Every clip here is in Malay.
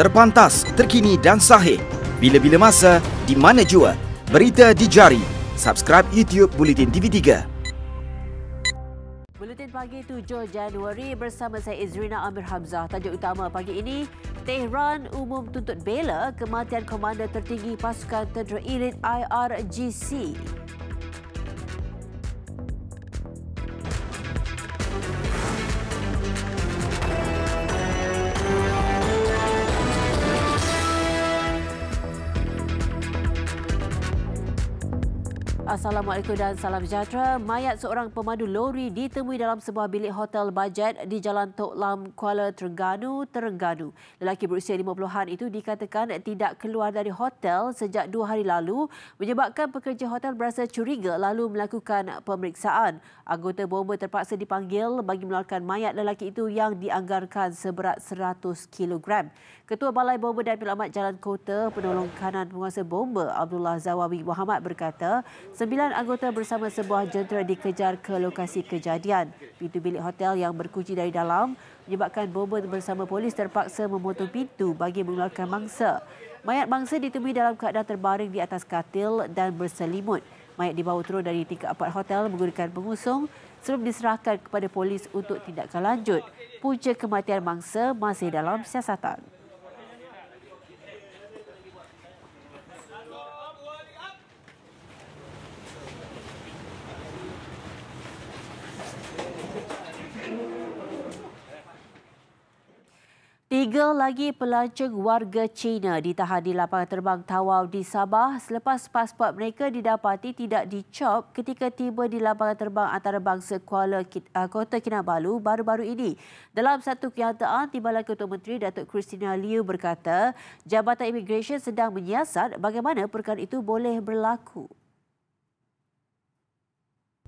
Terpantas, terkini dan sahih. Bila-bila masa, di mana jua. Berita di jari. Subscribe YouTube Bulletin TV3. Buletin pagi 7 Januari bersama saya Izrina Amir Hamzah. Tajuk utama pagi ini, Tehran umum tuntut bela kematian Komander Tertinggi Pasukan Tentera Elit IRGC. Assalamualaikum dan salam sejahtera. Mayat seorang pemandu lori ditemui dalam sebuah bilik hotel bajet di Jalan Tok Lam, Kuala Terengganu, Terengganu. Lelaki berusia 50-an itu dikatakan tidak keluar dari hotel sejak 2 hari lalu, menyebabkan pekerja hotel berasa curiga lalu melakukan pemeriksaan. Anggota bomba terpaksa dipanggil bagi mengeluarkan mayat lelaki itu yang dianggarkan seberat 100 kg. Ketua Balai Bomba dan Penyelamat Jalan Kota, penolong kanan penguasa bomba Abdullah Zawawi Muhammad berkata, 9 anggota bersama sebuah jentera dikejar ke lokasi kejadian. Pintu bilik hotel yang berkunci dari dalam menyebabkan bomba bersama polis terpaksa memotong pintu bagi mengeluarkan mangsa. Mayat mangsa ditemui dalam keadaan terbaring di atas katil dan berselimut. Mayat dibawa turun dari tingkat 4 hotel menggunakan pengusung sebelum diserahkan kepada polis untuk tindakan lanjut. Punca kematian mangsa masih dalam siasatan. Tiga lagi pelancong warga China ditahan di lapangan terbang Tawau di Sabah selepas pasport mereka didapati tidak dicop ketika tiba di lapangan terbang antarabangsa Kota Kinabalu baru-baru ini. Dalam satu kenyataan, Timbalan Ketua Menteri Datuk Christina Liu berkata, Jabatan Imigresen sedang menyiasat bagaimana perkara itu boleh berlaku.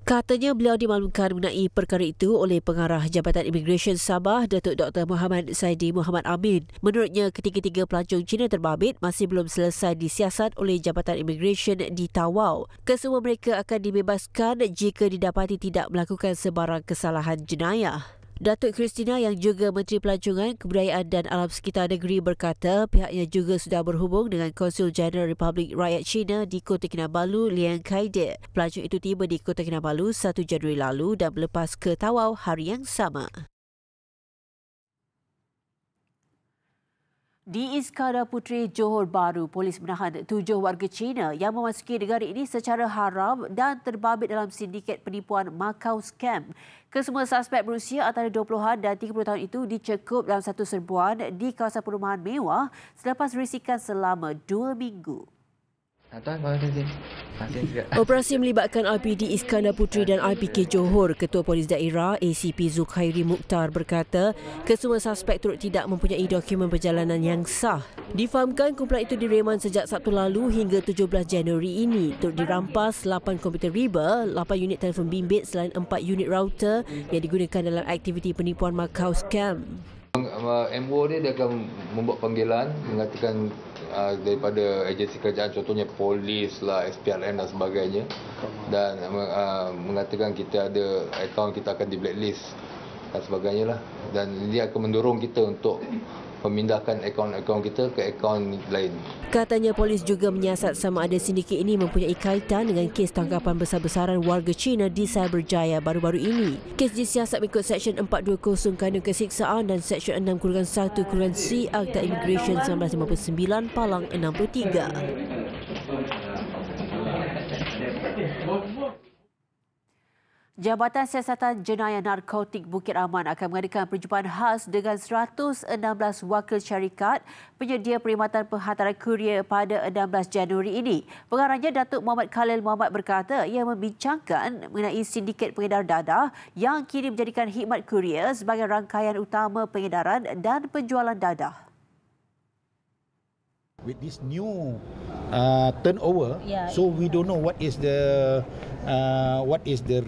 Katanya beliau dimaklumkan mengenai perkara itu oleh Pengarah Jabatan Imigresen Sabah, Datuk Dr. Muhammad Saidi Muhammad Amin. Menurutnya, ketiga-tiga pelancong Cina terbabit masih belum selesai disiasat oleh Jabatan Imigresen di Tawau. Kesemua mereka akan dibebaskan jika didapati tidak melakukan sebarang kesalahan jenayah. Datuk Christina yang juga Menteri Pelancongan, Kebudayaan dan Alam Sekitar Negeri berkata pihaknya juga sudah berhubung dengan Konsul Jeneral Republik Rakyat China di Kota Kinabalu, Liang Kaide. Pelancong itu tiba di Kota Kinabalu 1 Januari lalu dan melepas ke Tawau hari yang sama. Di Iskandar Puteri, Johor Bahru, polis menahan 7 warga Cina yang memasuki negara ini secara haram dan terbabit dalam sindiket penipuan Macau Scam. Kesemua suspek berusia antara 20-an dan 30 tahun itu dicekup dalam satu serbuan di kawasan perumahan mewah selepas risikan selama 2 minggu. Operasi melibatkan IPD Iskandar Puteri dan IPK Johor. Ketua Polis Daerah ACP Zulkhairi Mukhtar berkata kesemua suspek turut tidak mempunyai dokumen perjalanan yang sah. Difahamkan kumpulan itu direman sejak Sabtu lalu hingga 17 Januari ini. Turut dirampas 8 komputer riba, 8 unit telefon bimbit selain 4 unit router yang digunakan dalam aktiviti penipuan Macau Scam. MO dia akan membuat panggilan mengatakan daripada agensi kerajaan, contohnya polis lah, SPRM dan sebagainya, dan mengatakan kita ada akaun kita akan di blacklist dan sebagainya lah, dan dia akan mendorong kita untuk memindahkan akaun-akaun kita ke akaun lain. Katanya polis juga menyiasat sama ada sindiket ini mempunyai kaitan dengan kes tangkapan besar-besaran warga Cina di Cyberjaya baru-baru ini. Kes disiasat mengikut Seksyen 420 Kanun Kesiksaan dan Seksyen 6-1-C Akta Immigration 1959 Palang 63. Jabatan Siasatan Jenayah Narkotik Bukit Aman akan mengadakan perjumpaan khas dengan 116 wakil syarikat penyedia perkhidmatan penghantaran kurier pada 16 Januari ini. Pengarahnya Datuk Muhammad Khalil Muhammad berkata ia membincangkan mengenai sindiket pengedar dadah yang kini menjadikan khidmat kurier sebagai rangkaian utama pengedaran dan penjualan dadah. With this new turnover, so we don't know what is the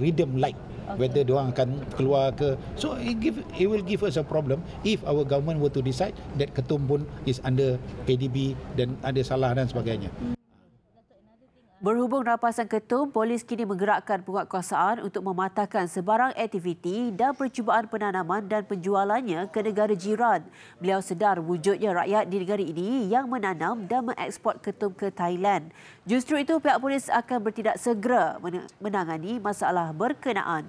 rhythm like. Okay. Whether diorang akan keluar ke, so it will give us a problem if our government were to decide that Ketum pun is under PDB dan ada salah dan sebagainya. Berhubung rampasan ketum, polis kini menggerakkan penguatkuasaan untuk mematahkan sebarang aktiviti dan percubaan penanaman dan penjualannya ke negara jiran. Beliau sedar wujudnya rakyat di negara ini yang menanam dan mengeksport ketum ke Thailand. Justru itu, pihak polis akan bertindak segera menangani masalah berkenaan.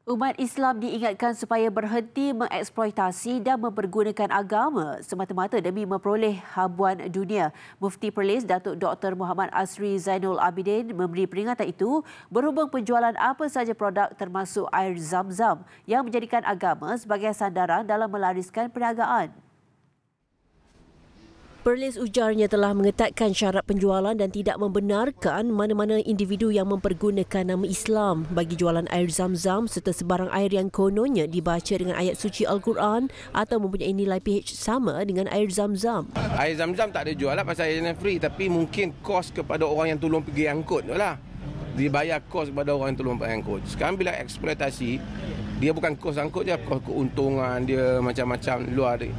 Umat Islam diingatkan supaya berhenti mengeksploitasi dan mempergunakan agama semata-mata demi memperoleh habuan dunia. Mufti Perlis Datuk Dr. Muhammad Asri Zainul Abidin memberi peringatan itu berhubung penjualan apa sahaja produk termasuk air zam-zam yang menjadikan agama sebagai sandaran dalam melariskan perniagaan. Perlis ujarnya telah mengetatkan syarat penjualan dan tidak membenarkan mana-mana individu yang mempergunakan nama Islam bagi jualan air zam-zam serta sebarang air yang kononnya dibaca dengan ayat suci Al-Quran atau mempunyai nilai pH sama dengan air zam-zam. Air zam-zam tak ada jual lah pasal airnya free, tapi mungkin kos kepada orang yang tolong pergi angkut tu lah. Dibayar kos kepada orang yang tolong pergi angkut. Sekarang bila eksploitasi, dia bukan kos angkut je, kos keuntungan dia macam-macam luar dia.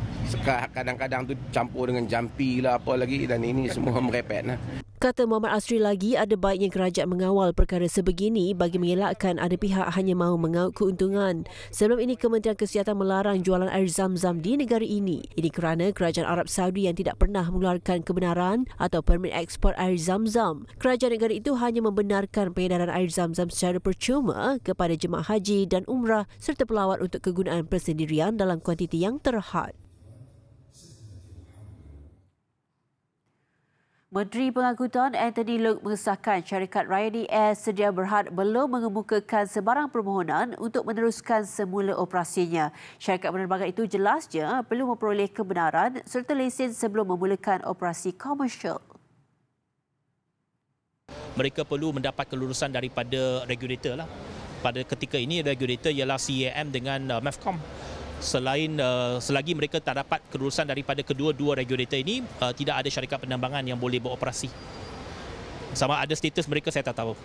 Kadang-kadang tu campur dengan jampi lah apa lagi dan ini semua merepet lah. Kata Muhammad Asri lagi, ada baiknya kerajaan mengawal perkara sebegini bagi mengelakkan ada pihak hanya mahu mengaut keuntungan. Sebelum ini, Kementerian Kesihatan melarang jualan air zam-zam di negara ini. Ini kerana kerajaan Arab Saudi yang tidak pernah mengeluarkan kebenaran atau permit ekspor air zam-zam. Kerajaan negara itu hanya membenarkan peredaran air zam-zam secara percuma kepada jemaah haji dan umrah serta pelawat untuk kegunaan persendirian dalam kuantiti yang terhad. Menteri Pengangkutan Anthony Loke mengesahkan syarikat Ryanair Air Sedia Berhad belum mengemukakan sebarang permohonan untuk meneruskan semula operasinya. Syarikat penerbangan itu jelasnya perlu memperoleh kebenaran serta lesen sebelum memulakan operasi komersial. Mereka perlu mendapat kelulusan daripada regulator lah. Pada ketika ini regulator ialah CAM dengan MEFCOM. Selagi mereka tak dapat kelulusan daripada kedua-dua regulator ini, tidak ada syarikat penerbangan yang boleh beroperasi. Sama ada status mereka saya tak tahu.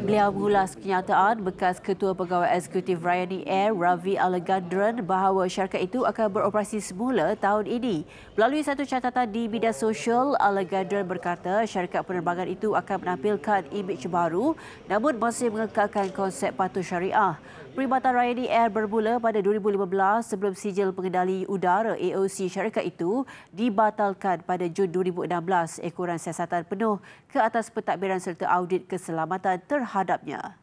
Beliau mengulas kenyataan bekas Ketua Pegawai Eksekutif Ryanair Air Ravi Alagandran bahawa syarikat itu akan beroperasi semula tahun ini. Melalui satu catatan di media sosial, Alagandran berkata syarikat penerbangan itu akan menampilkan imej baru namun masih mengekalkan konsep patuh syariah. Perkhidmatan Ryanair Air bermula pada 2015 sebelum sijil pengendali udara AOC syarikat itu dibatalkan pada Jun 2016 ekoran siasatan penuh ke atas pentadbiran serta audit keselamatan terhadapnya.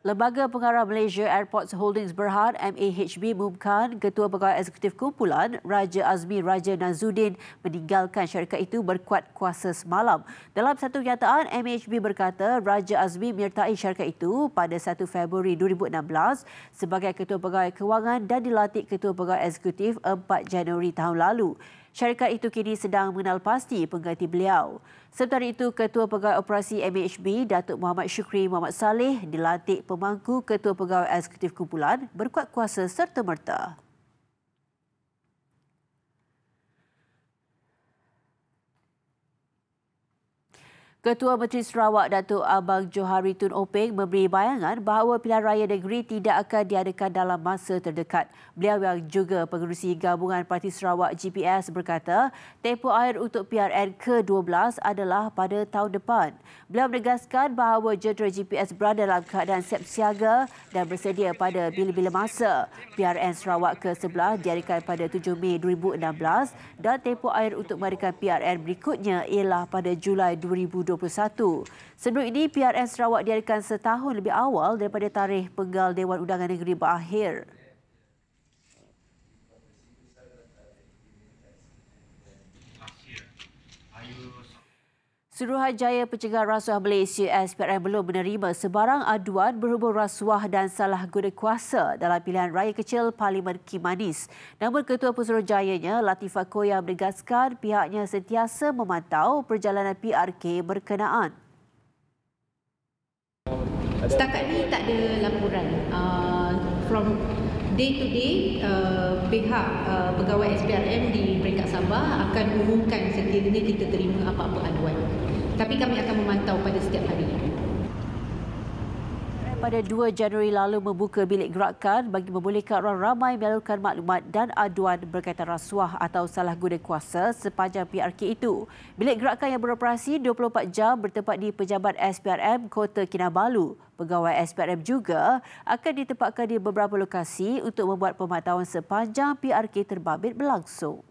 Lembaga Pengarah Malaysia Airports Holdings Berhad MAHB mengumumkan Ketua Pegawai Eksekutif Kumpulan Raja Azmi Raja Nazuddin meninggalkan syarikat itu berkuat kuasa semalam. Dalam satu kenyataan, MAHB berkata Raja Azmi menyertai syarikat itu pada 1 Februari 2016 sebagai Ketua Pegawai Kewangan dan dilantik Ketua Pegawai Eksekutif 4 Januari tahun lalu. Syarikat itu kini sedang mengenal pasti pengganti beliau. Sementara itu, Ketua Pegawai Operasi MAHB, Datuk Muhammad Syukri Muhammad Saleh, dilantik pemangku Ketua Pegawai Eksekutif Kumpulan berkuat kuasa serta-merta. Ketua Menteri Sarawak Datuk Abang Johari Tun Openg memberi bayangan bahawa pilihan raya negeri tidak akan diadakan dalam masa terdekat. Beliau yang juga pengerusi Gabungan Parti Sarawak GPS berkata tempoh akhir untuk PRN ke-12 adalah pada tahun depan. Beliau menegaskan bahawa jentera GPS berada dalam keadaan siap siaga dan bersedia pada bila-bila masa. PRN Sarawak ke-11 diadakan pada 7 Mei 2016 dan tempoh akhir untuk mengadakan PRN berikutnya ialah pada Julai 2021. Sebelum ini, PRN Sarawak diadakan setahun lebih awal daripada tarikh penggal Dewan Undangan Negeri berakhir. Suruhanjaya Pencegahan Rasuah Malaysia SPRM belum menerima sebarang aduan berhubung rasuah dan salah guna kuasa dalam pilihan raya kecil Parlimen Kimanis. Namun Ketua Pesuruhjayanya Latifah Koya menegaskan pihaknya sentiasa memantau perjalanan PRK berkenaan. Setakat ni tak ada laporan from day to day pihak pegawai SPRM di peringkat Sabah akan umumkan sekiranya kita terima apa-apa aduan. Tapi kami akan memantau pada setiap hari. Pada 2 Januari lalu membuka bilik gerakan bagi membolehkan orang ramai menyalurkan maklumat dan aduan berkaitan rasuah atau salah guna kuasa sepanjang PRK itu. Bilik gerakan yang beroperasi 24 jam bertempat di Pejabat SPRM Kota Kinabalu. Pegawai SPRM juga akan ditempatkan di beberapa lokasi untuk membuat pemantauan sepanjang PRK terbabit berlangsung.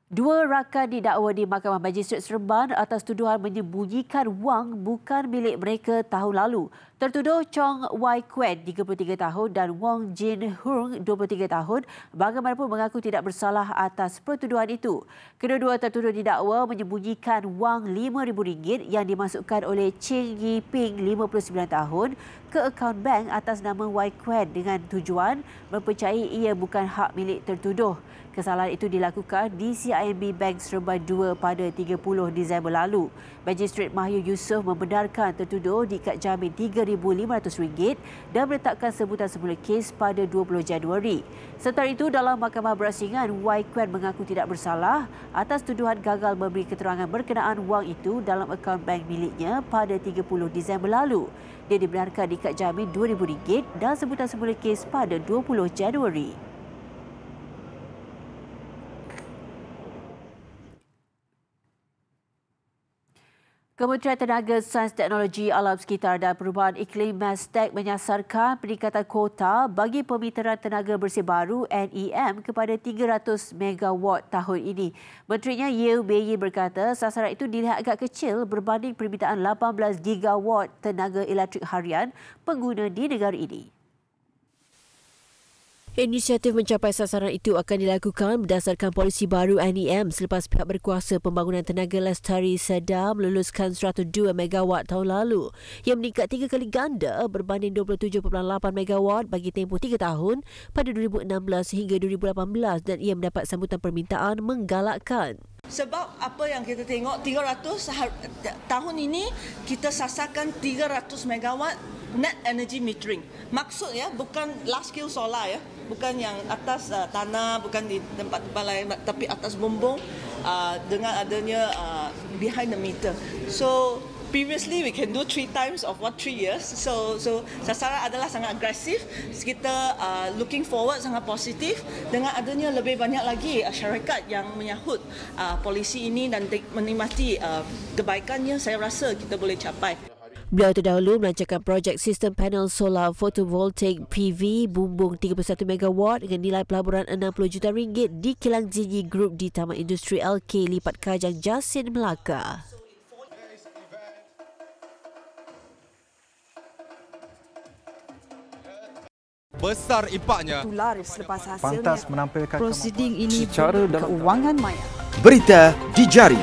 Dua rakan didakwa di Mahkamah Magistrate Seremban atas tuduhan menyembunyikan wang bukan milik mereka tahun lalu. Tertuduh Chong Wai Kuen, 33 tahun dan Wong Jin Hung, 23 tahun, bagaimanapun mengaku tidak bersalah atas pertuduhan itu. Kedua-dua tertuduh didakwa menyembunyikan wang RM5,000 yang dimasukkan oleh Ching Yi Ping, 59 tahun, ke akaun bank atas nama Wai Kuen dengan tujuan mempercayai ia bukan hak milik tertuduh. Kesalahan itu dilakukan di CIMB Bank Seremban 2 pada 30 Disember lalu. Magistrate Mahyu Yusof membenarkan tertuduh diikat jamin RM3,500 dan meletakkan sebutan semula kes pada 20 Januari. Sementara itu, dalam mahkamah berasingan, Wai Kuen mengaku tidak bersalah atas tuduhan gagal memberi keterangan berkenaan wang itu dalam akaun bank miliknya pada 30 Disember lalu. Dia dibenarkan diikat jamin RM2,000 dan sebutan semula kes pada 20 Januari. Kementerian Tenaga, Sains, Teknologi, Alam Sekitar dan Perubahan Iklim Mestek menyasarkan peningkatan kuota bagi pemitaran tenaga bersih baru NEM kepada 300 megawatt tahun ini. Menterinya Yeo Beiyin berkata sasaran itu dilihat agak kecil berbanding permintaan 18 gigawatt tenaga elektrik harian pengguna di negara ini. Inisiatif mencapai sasaran itu akan dilakukan berdasarkan polisi baru NEM selepas pihak berkuasa pembangunan tenaga lestari Sedar meluluskan 102 megawatt tahun lalu yang meningkat 3 kali ganda berbanding 27.8 megawatt bagi tempoh 3 tahun pada 2016 hingga 2018 dan ia mendapat sambutan permintaan menggalakkan. Sebab apa yang kita tengok 300 tahun ini kita sasarkan 300 megawatt net energy metering. Maksud ya bukan large scale solar ya, bukan yang atas tanah, bukan di tempat-tempat lain tapi atas bumbung dengan adanya behind the meter. So previously we can do 3 times of 3 years. So sasaran adalah sangat agresif. Kita looking forward sangat positif dengan adanya lebih banyak lagi syarikat yang menyahut polisi ini dan menikmati kebaikannya. Saya rasa kita boleh capai. Beliau terdahulu melancarkan projek sistem panel solar fotovoltaik PV bumbung 31 megawatt dengan nilai pelaburan RM60 juta di Kilang Zinyi Group di Taman Industri LK Lipat Kajang Jasin, Melaka. Besar impaknya. Tular selepas hasilnya. Pantas menampilkan prosiding ini secara dalam keuangan maya. Berita di jari.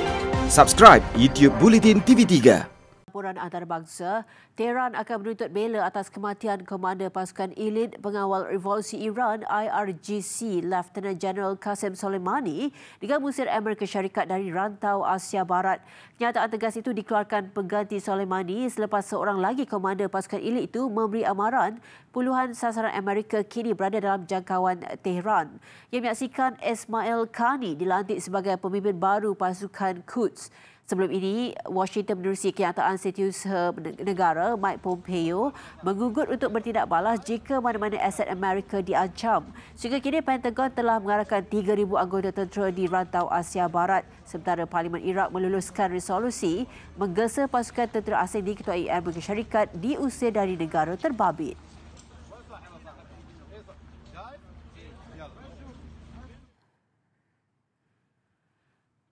Subscribe YouTube Bulletin TV3. Laporan antarabangsa, Tehran akan menuntut bela atas kematian Komander Pasukan Elit Pengawal Revolusi Iran IRGC Lieutenant General Qasem Soleimani dengan mengusir Amerika Syarikat dari rantau Asia Barat. Kenyataan tegas itu dikeluarkan pengganti Soleimani selepas seorang lagi Komander Pasukan Elit itu memberi amaran puluhan sasaran Amerika kini berada dalam jangkauan Tehran. Yang menyaksikan Ismail Qani dilantik sebagai pemimpin baru pasukan Quds. Sebelum ini, Washington menerusi kenyataan Setiausaha Negara Mike Pompeo menggugut untuk bertindak balas jika mana-mana aset Amerika diancam. Sehingga kini Pentagon telah mengarahkan 3,000 anggota tentera di rantau Asia Barat. Sementara Parlimen Iraq meluluskan resolusi menggesa pasukan tentera asing diketuai Amerika Syarikat diusir dari negara terbabit.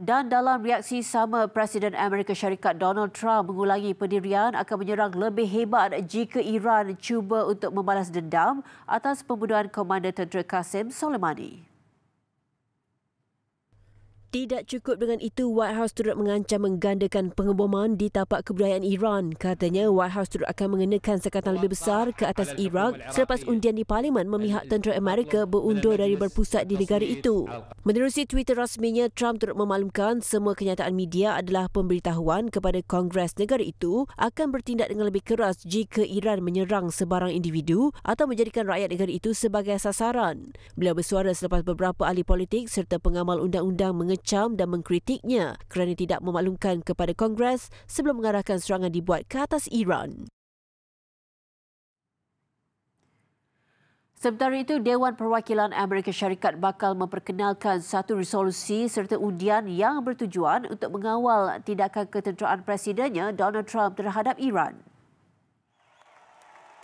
Dan dalam reaksi sama, Presiden Amerika Syarikat Donald Trump mengulangi pendirian akan menyerang lebih hebat jika Iran cuba untuk membalas dendam atas pembunuhan Komander Tentera Qasem Soleimani. Tidak cukup dengan itu, White House turut mengancam menggandakan pengeboman di tapak kebudayaan Iran. Katanya White House turut akan mengenakan sekatan lebih besar ke atas Iraq selepas undian di Parlimen memihak tentera Amerika berundur dari berpusat di negara itu. Menerusi Twitter rasminya, Trump turut memaklumkan semua kenyataan media adalah pemberitahuan kepada Kongres negara itu akan bertindak dengan lebih keras jika Iran menyerang sebarang individu atau menjadikan rakyat negara itu sebagai sasaran. Beliau bersuara selepas beberapa ahli politik serta pengamal undang-undang mengecam dan mengkritiknya kerana tidak memaklumkan kepada Kongres sebelum mengarahkan serangan dibuat ke atas Iran. Sementara itu, Dewan Perwakilan Amerika Syarikat bakal memperkenalkan satu resolusi serta undian yang bertujuan untuk mengawal tindakan ketenteraan presidennya Donald Trump terhadap Iran.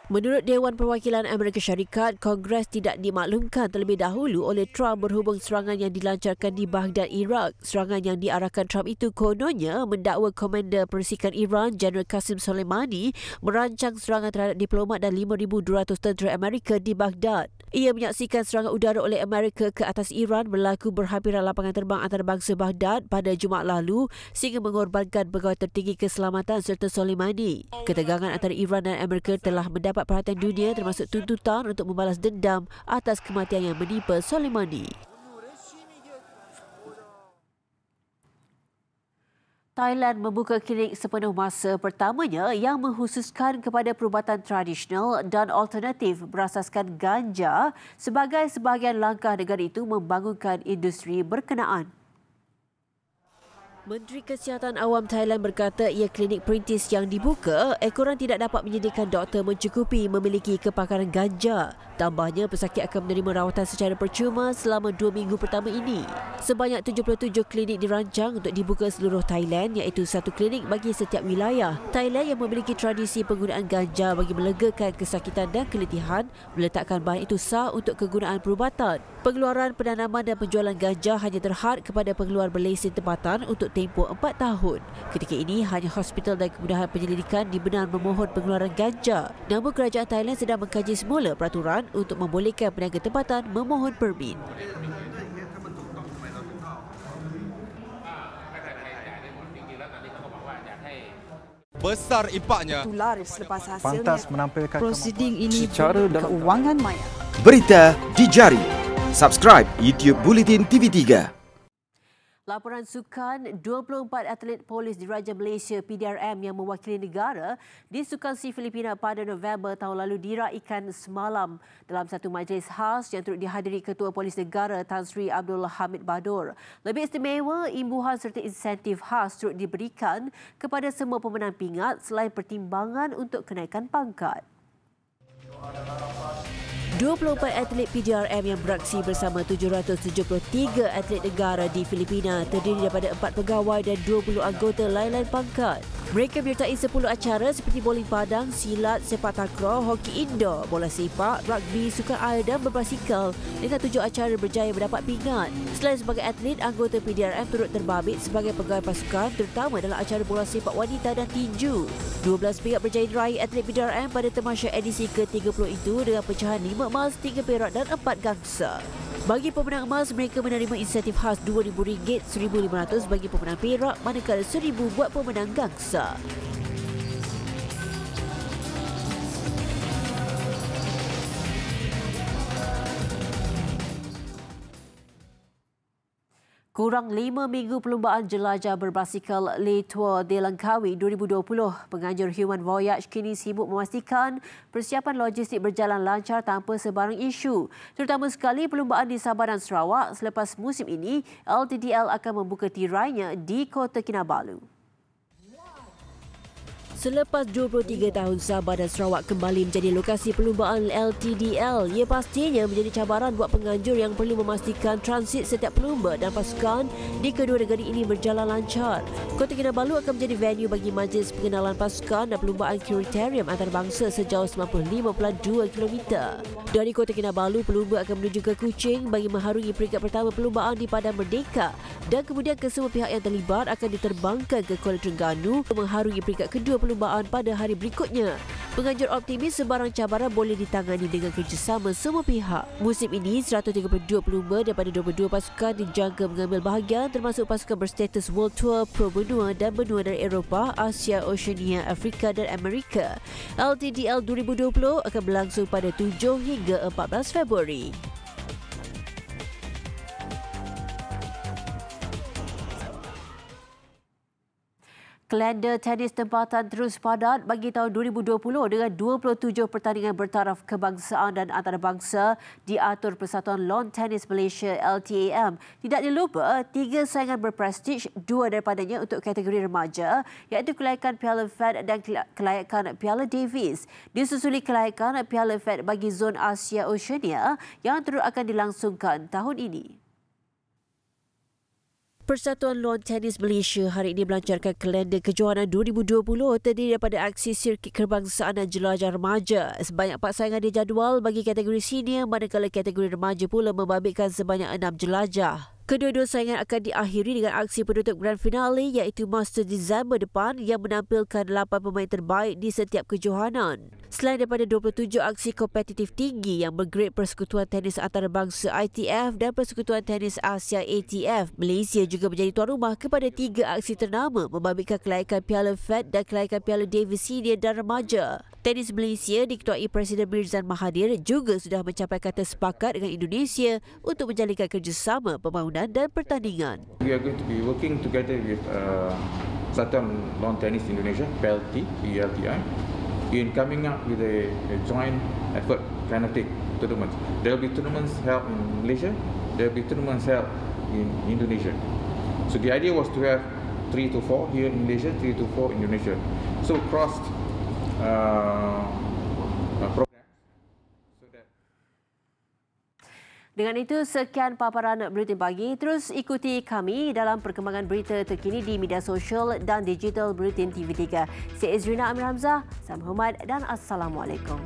Menurut Dewan Perwakilan Amerika Syarikat, Kongres tidak dimaklumkan terlebih dahulu oleh Trump berhubung serangan yang dilancarkan di Baghdad, Iraq. Serangan yang diarahkan Trump itu kononnya mendakwa Komander Persikan Iran, Jeneral Qasem Soleimani, merancang serangan terhadap diplomat dan 5,200 tentera Amerika di Baghdad. Ia menyaksikan serangan udara oleh Amerika ke atas Iran berlaku berhampiran lapangan terbang antarabangsa Baghdad pada Jumaat lalu sehingga mengorbankan pegawai tertinggi keselamatan serta Soleimani. Ketegangan antara Iran dan Amerika telah mendapat perhatian dunia termasuk tuntutan untuk membalas dendam atas kematian yang menimpa Soleimani. Thailand membuka klinik sepenuh masa pertamanya yang mengkhususkan kepada perubatan tradisional dan alternatif berasaskan ganja sebagai sebahagian langkah negara itu membangunkan industri berkenaan. Menteri Kesihatan Awam Thailand berkata ia klinik perintis yang dibuka ekoran tidak dapat menyediakan doktor mencukupi memiliki kepakaran ganja. Tambahnya, pesakit akan menerima rawatan secara percuma selama 2 minggu pertama ini. Sebanyak 77 klinik dirancang untuk dibuka seluruh Thailand iaitu satu klinik bagi setiap wilayah. Thailand yang memiliki tradisi penggunaan ganja bagi melegakan kesakitan dan keletihan meletakkan bahan itu sah untuk kegunaan perubatan. Pengeluaran, penanaman dan penjualan ganja hanya terhad kepada pengeluar berlesen tempatan untuk tempoh 4 tahun. Ketika ini, hanya hospital dan kemudahan penyelidikan dibenar memohon pengeluaran ganja. Namun kerajaan Thailand sedang mengkaji semula peraturan untuk membolehkan peniaga tempatan memohon permit. Besar impaknya. Tular selepas hasilnya. Pantas menampilkan prosiding ini secara dalam keuangan maya. Berita di jari. Subscribe YouTube Bulletin TV3. Laporan sukan 24 atlet polis diraja Malaysia PDRM yang mewakili negara di Sukan SEA Filipina pada November tahun lalu diraikan semalam dalam satu majlis khas yang turut dihadiri Ketua Polis Negara Tan Sri Abdul Hamid Badur. Lebih istimewa, imbuhan serta insentif khas turut diberikan kepada semua pemenang pingat selain pertimbangan untuk kenaikan pangkat. 24 atlet PDRM yang beraksi bersama 773 atlet negara di Filipina terdiri daripada 4 pegawai dan 20 anggota lain-lain pangkat. Mereka menyertai 10 acara seperti bowling padang, silat, sepak takraw, hoki indoor, bola sepak, rugby, sukan air dan berbasikal dengan 7 acara berjaya mendapat pingat. Selain sebagai atlet, anggota PDRM turut terbabit sebagai pegawai pasukan terutama dalam acara bola sepak wanita dan tinju. 12 pingat berjaya diraih atlet PDRM pada Tamasya edisi ke-30 itu dengan pecahan 5 emas, 3 perak dan 4 gangsa. Bagi pemenang emas, mereka menerima insentif khas RM2,000, RM1,500 bagi pemenang perak, manakala RM1,000 buat pemenang gangsa. Kurang 5 minggu perlumbaan jelajah berbasikal Le Tour de Langkawi 2020. Penganjur Human Voyage kini sibuk memastikan persiapan logistik berjalan lancar tanpa sebarang isu. Terutama sekali perlumbaan di Sabah dan Sarawak. Selepas musim ini, LTDL akan membuka tirainya di Kota Kinabalu. Selepas 23 tahun, Sabah dan Sarawak kembali menjadi lokasi perlumbaan LTDL. Ia pastinya menjadi cabaran buat penganjur yang perlu memastikan transit setiap pelumba dan pasukan di kedua negara ini berjalan lancar. Kota Kinabalu akan menjadi venue bagi majlis pengenalan pasukan dan perlumbaan kriterium antarabangsa sejauh 95.2 km. Dari Kota Kinabalu, pelumba akan menuju ke Kuching bagi mengharungi peringkat pertama perlumbaan di Padang Merdeka dan kemudian kesemua pihak yang terlibat akan diterbangkan ke Kuala Terengganu untuk mengharungi peringkat kedua perlumbaan pada hari berikutnya. Penganjur optimis sebarang cabaran boleh ditangani dengan kerjasama semua pihak. Musim ini, 132 pelumba daripada 22 pasukan dijangka mengambil bahagian termasuk pasukan berstatus World Tour, Pro Benua dan benua dari Eropah, Asia, Oceania, Afrika dan Amerika. LTDL 2020 akan berlangsung pada 7 hingga 14 Februari. Kalender tenis tempatan terus padat bagi tahun 2020 dengan 27 pertandingan bertaraf kebangsaan dan antarabangsa diatur Persatuan Lawn Tennis Malaysia LTAM. Tidak dilupa, 3 saingan berprestij, 2 daripadanya untuk kategori remaja iaitu kelayakan Piala Fed dan kelayakan Piala Davis. Disusuli kelayakan Piala Fed bagi zon Asia Oceania yang terus akan dilangsungkan tahun ini. Persatuan Lawn Tennis Malaysia hari ini melancarkan kalender kejohanan 2020 terdiri daripada aksi sirkit kebangsaan dan jelajah remaja. Sebanyak 4 saingan dijadual bagi kategori senior manakala kategori remaja pula membabitkan sebanyak 6 jelajah. Kedua-dua saingan akan diakhiri dengan aksi penutup grand finale iaitu Masters Disember depan yang menampilkan 8 pemain terbaik di setiap kejohanan. Selain daripada 27 aksi kompetitif tinggi yang bergrade Persekutuan Tenis Antarabangsa ITF dan Persekutuan Tenis Asia ATF, Malaysia juga menjadi tuan rumah kepada 3 aksi ternama membabitkan kelayakan Piala Fed dan kelayakan Piala Davis Senior dan Remaja. Tenis Malaysia diketuai Presiden Mirzan Mahathir juga sudah mencapai kata sepakat dengan Indonesia untuk menjalinkan kerjasama pembangunan dan pertandingan. We are going to be working together with Persatuan Lawn Tennis Indonesia, PLT, PLTI, in coming up with a joint effort kinetic tournament. There will be tournaments held in Malaysia, there will be tournaments held in Indonesia. So the idea was to have 3 to 4 here in Malaysia, 3 to 4 in Indonesia. So crossed program. Dengan itu, sekian paparan Buletin Pagi. Terus ikuti kami dalam perkembangan berita terkini di media sosial dan digital Buletin TV3. Saya Izrina Amir Hamzah. Salam hormat dan Assalamualaikum.